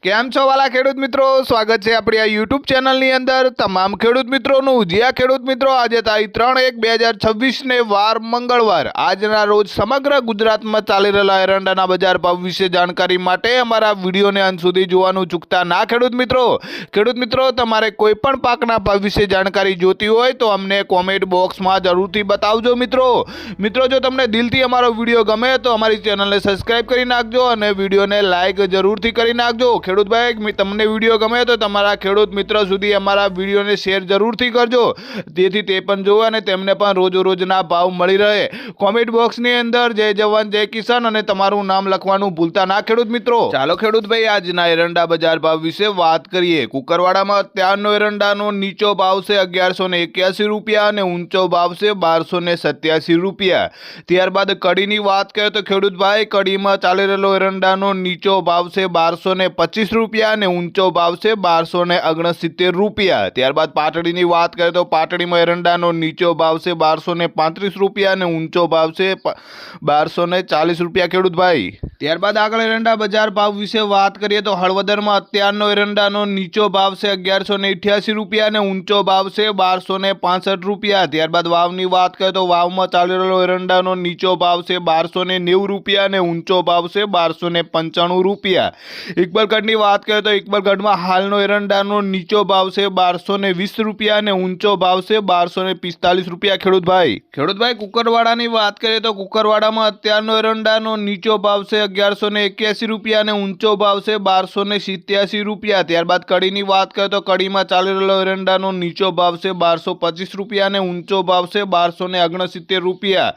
કેમ છો વાલા ખેડૂત મિત્રો, સ્વાગત છે આપણી આ યુટ્યુબ ચેનલની અંદર તમામ ખેડૂત મિત્રોનું। જ્યાં ખેડૂત મિત્રો આજે તારીખ 3/1/2026 ને વાર મંગળવાર આજના રોજ સમગ્ર ગુજરાતમાં ચાલી રહેલા એરંડાના બજાર ભાવ વિશે જાણકારી માટે અમારા વિડીયોને અંત સુધી જોવાનું ચૂકતા ના ખેડૂત મિત્રો તમારે કોઈ પણ પાકના ભાવ વિશે જાણકારી જોતી હોય તો અમને કોમેન્ટ બોક્સમાં જરૂરથી બતાવજો મિત્રો। જો તમને દિલથી અમારો વિડીયો ગમે તો અમારી ચેનલને સબસ્ક્રાઇબ કરી નાખજો અને વિડીયોને લાઈક જરૂરથી કરી નાખજો। ખેડૂત ભાઈ તમને વિડીયો ગમે તો તમારા ખેડૂત મિત્ર સુધી અમારા વિડીયોને શેર જરૂરથી કરજો, જેથી તે પણ જોવે અને તેમને પણ રોજના ભાવ મળી રહે। કોમેન્ટ બોક્સની અંદર જય જવાન જય કિસાન અને તમારું નામ લખવાનું ભૂલતા ના ખેડૂત મિત્રો। ચાલો ખેડૂત ભાઈ આજના એરંડા બજાર ભાવ વિશે વાત કરીએ। કુકરવાડામાં અત્યારનો એરંડાનો નીચો ભાવ છે 1181 રૂપિયા અને ઊંચો ભાવ છે 1287 રૂપિયા। ત્યારબાદ કડીની વાત કરીએ તો ખેડૂત ભાઈ કડીમાં ચાલી રહેલો એરંડાનો નીચો ભાવ છે 1225 રૂપિયા અને ઊંચો ભાવ છે 1269 રૂપિયા। ત્યારબાદ પાટડીની વાત કરીએ તો પાટડીમાં એરંડાનો નીચો ભાવ છે 1235 રૂપિયા અને ઊંચો ભાવ છે 1240 રૂપિયા ખેડૂત ભાઈ। ત્યારબાદ આગળ એરંડા બજાર ભાવ વિશે વાત કરીએ તો હળવદરમાં અત્યારનો એરંડાનો નીચો ભાવ છે 1188 રૂપિયા અને ઊંચો ભાવ છે 1265 રૂપિયા। ત્યારબાદ વાવની વાત કરીએ તો વાવમાં ચાલી રહેલો એરંડાનો નીચો ભાવ છે 1290 રૂપિયા અને ઊંચો ભાવ છે 1295 રૂપિયા। ઇકબાલગઢની વાત કરીએ તો ઇકબાલગઢમાં હાલનો એરંડાનો નીચો ભાવ છે 1220 રૂપિયા અને ઊંચો ભાવ છે 1245 રૂપિયા ખેડૂત ભાઈ। કુકરવાડાની વાત કરીએ તો કુકરવાડામાં અત્યારનો એરંડાનો નીચો ભાવ છે 1181 રૂપિયા અને ઊંચો ભાવ છે 1287 રૂપિયા। ત્યારબાદ કડીની વાત કરીએ તો કડીમાં ચાલી રહેલો એરંડાનો નીચો ભાવ છે 1225 રૂપિયા અને ઊંચો ભાવ છે 1269 રૂપિયા।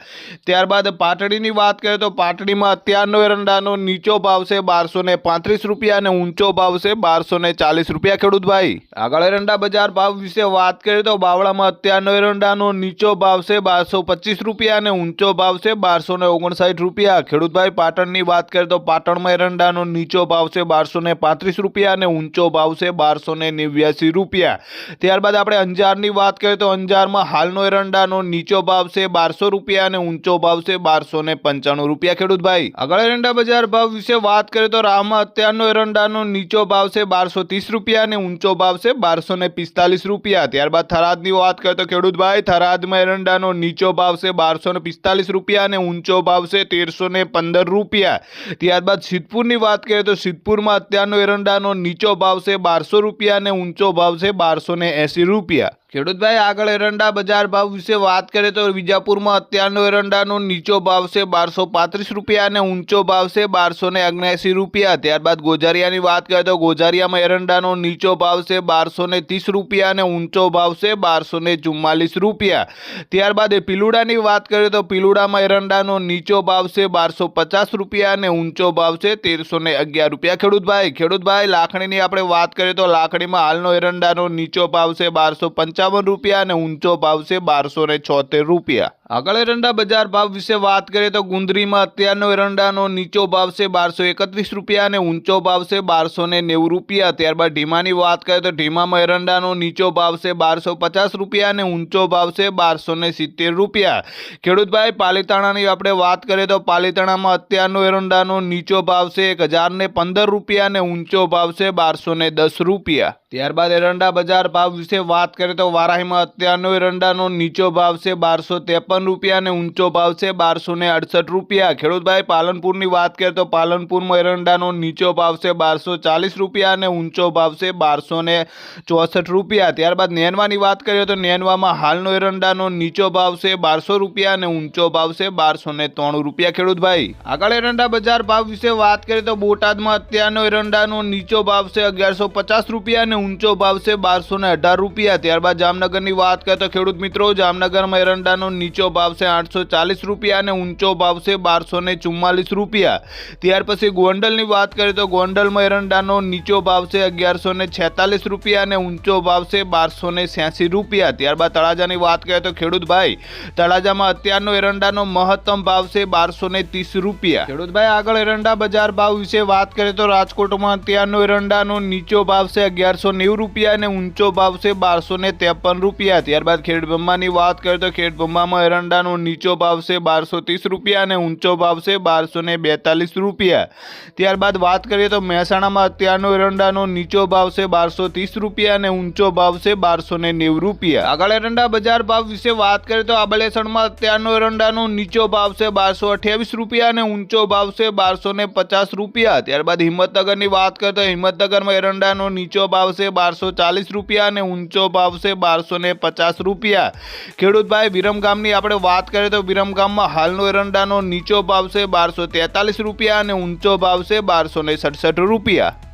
ત્યારબાદ પાટડીની વાત કરીએ તો પાટડીમાં અત્યારનો એરંડાનો નીચો ભાવ છે 1235 રૂપિયા અને ઊંચો ભાવ છે 1240 રૂપિયા ખેડૂત ભાઈ। આગળ એરંડા બજાર ભાવ વિશે વાત કરીએ તો બાવળામાં અત્યારનો એરંડાનો નીચો ભાવ છે 1225 રૂપિયા અને ઊંચો ભાવ છે 1259 રૂપિયા ખેડૂત ભાઈ। પાટણની વાત કરીએ તો પાટણમાં એરંડાનો નીચો ભાવ છે 1235 રૂપિયા અને ઊંચો ભાવ છે 1289 રૂપિયા। ત્યારબાદ આપણે અંજારની વાત કરીએ તો અંજારમાં હાલનો એરંડાનો નીચો ભાવ છે 1200 રૂપિયા અને ઊંચો ભાવ છે 1295 રૂપિયા ખેડૂત ભાઈ। આગળ એરંડા બજાર ભાવ વિશે વાત કરીએ તો રાહમાં અત્યારનો એરંડાનો નીચો ભાવ છે 1230 રૂપિયા અને ઊંચો ભાવ છે 1245 રૂપિયા। ત્યારબાદ થરાદની વાત કરીએ તો ખેડૂત ભાઈ થરાદમાં એરંડાનો નીચો ભાવ છે 1245 રૂપિયા અને ઊંચો ભાવ છે 1315 રૂપિયા। ત્યારબાદ સિદ્ધપુરની વાત કરીએ તો સિદ્ધપુરમાં અત્યારનો એરંડાનો નીચો ભાવ છે 1200 રૂપિયા અને ઊંચો ભાવ છે 1280 રૂપિયા ખેડૂત ભાઈ। આગળ એરંડા બજાર ભાવ વિશે વાત કરીએ તો વિજાપુરમાં અત્યારનો એરંડાનો નીચો ભાવ છે 1235 રૂપિયા અને ઊંચો ભાવ છે 1279 રૂપિયા। ત્યારબાદ ગોઝારિયાની વાત કરીએ તો ગોઝારિયામાં એરંડાનો નીચો ભાવ છે 1230 રૂપિયા અને ઊંચો ભાવ છે 1244 રૂપિયા। ત્યારબાદ પીલુડાની વાત કરીએ તો પીલુડામાં એરંડાનો નીચો ભાવ છે 1250 રૂપિયા અને ઊંચો ભાવ છે 1311 રૂપિયા ખેડૂત ભાઈ। લાખણીની આપણે વાત કરીએ તો લાખણીમાં હાલનો એરંડાનો નીચો ભાવ છે 1255 રૂપિયા અને ઊંચો ભાવ છે 1276 રૂપિયા। આગળ એરંડા બજાર ભાવ વિશે વાત કરીએ તો ગુંદરીમાં અત્યારનો એરંડાનો નીચો ભાવ છે 1231 રૂપિયા અને ઊંચો ભાવ છે 1290 રૂપિયા। ત્યારબાદ ઢીમાની વાત કરીએ તો ઢીમામાં એરંડાનો નીચો ભાવ છે 1250 રૂપિયા અને ઊંચો ભાવ છે 1270 રૂપિયા ખેડૂત ભાઈ। પાલીતાણાની આપણે વાત કરીએ તો પાલીતાણામાં અત્યારનો એરંડાનો નીચો ભાવ છે 1015 રૂપિયા અને ઊંચો ભાવ છે 1210 રૂપિયા। ત્યારબાદ એરંડા બજાર ભાવ વિશે વાત કરીએ તો વારાહીમાં અત્યારનો એરંડાનો નીચો ભાવ છે 1253 રૂપિયા અને ઊંચો ભાવ છે 1268 રૂપિયા ખેડૂત ભાઈ। પાલનપુરની વાત કરીએ તો પાલનપુરમાં એરંડાનો નીચો ભાવ છે 1240 રૂપિયા અને ઊંચો ભાવ છે 1264 રૂપિયા। ત્યારબાદ નેનવાની વાત કરીએ તો નેનવામાં હાલનો એરંડાનો નીચો ભાવ છે 1200 રૂપિયા અને ઊંચો ભાવ છે 1293 રૂપિયા ખેડૂત ભાઈ। આગળ એરંડા બજાર ભાવ વિશે વાત કરીએ તો બોટાદમાં અત્યારનો એરંડાનો નીચો ભાવ છે 1150 રૂપિયા અને ઊંચો ભાવ છે 1218 રૂપિયા। ત્યારબાદ જામનગરની વાત કરીએ તો ખેડૂત મિત્રો જામનગરમાં એરંડાનો નીચો ભાવ છે 840 રૂપિયા અને ઊંચો ભાવ છે 1244 રૂપિયા। ત્યાર પછી ગોંડલની વાત કરીએ તો ગોંડલમાં એરંડાનો નીચો ભાવ છે 1146 રૂપિયા અને ઊંચો ભાવ છે 1286 રૂપિયા। ત્યારબાદ તળાજાની વાત કરીએ તો ખેડૂત ભાઈ તળાજામાં અત્યારનો એરંડાનો મહત્તમ ભાવ છે 1230 રૂપિયા ખેડૂત ભાઈ। આગળ એરંડા બજાર ભાવ વિશે વાત કરીએ તો રાજકોટમાં અત્યારનો એરંડાનો નીચો ભાવ છે 1190 રૂપિયા અને ઊંચો ભાવ છે 1253 રૂપિયા। ત્યારબાદ ખેડબ્રહ્માની વાત કરીએ તો ખેડબ્રહ્મામાં એરંડાનો નીચો ભાવ છે 1230 રૂપિયા અને ઊંચો ભાવ છે 1242 રૂપિયા। ત્યારબાદ વાત કરીએ તો મહેસાણામાં અત્યારનો એરંડાનો નીચો ભાવ છે 1230 રૂપિયા અને ઊંચો ભાવ છે 1290 રૂપિયા। આગળ એરંડા બજાર ભાવ વિશે વાત કરીએ તો આંબલેસણમાં અત્યારનો એરંડાનો નીચો ભાવ છે 1228 રૂપિયા અને ઊંચો ભાવ છે 1250 રૂપિયા। ત્યારબાદ હિંમતનગરની વાત કરીએ તો હિંમતનગરમાં એરંડાનો નીચો ભાવ છે 1240 રૂપિયા અને ઊંચો ભાવ છે 1250 રૂપિયા। ખેડૂત ભાઈ વિરમગામની આપણે વાત કરીએ તો વિરમગામમાં હાલનો એરંડાનો નીચો ભાવ છે 1243 રૂપિયા અને ઊંચો ભાવ છે 1267 રૂપિયા।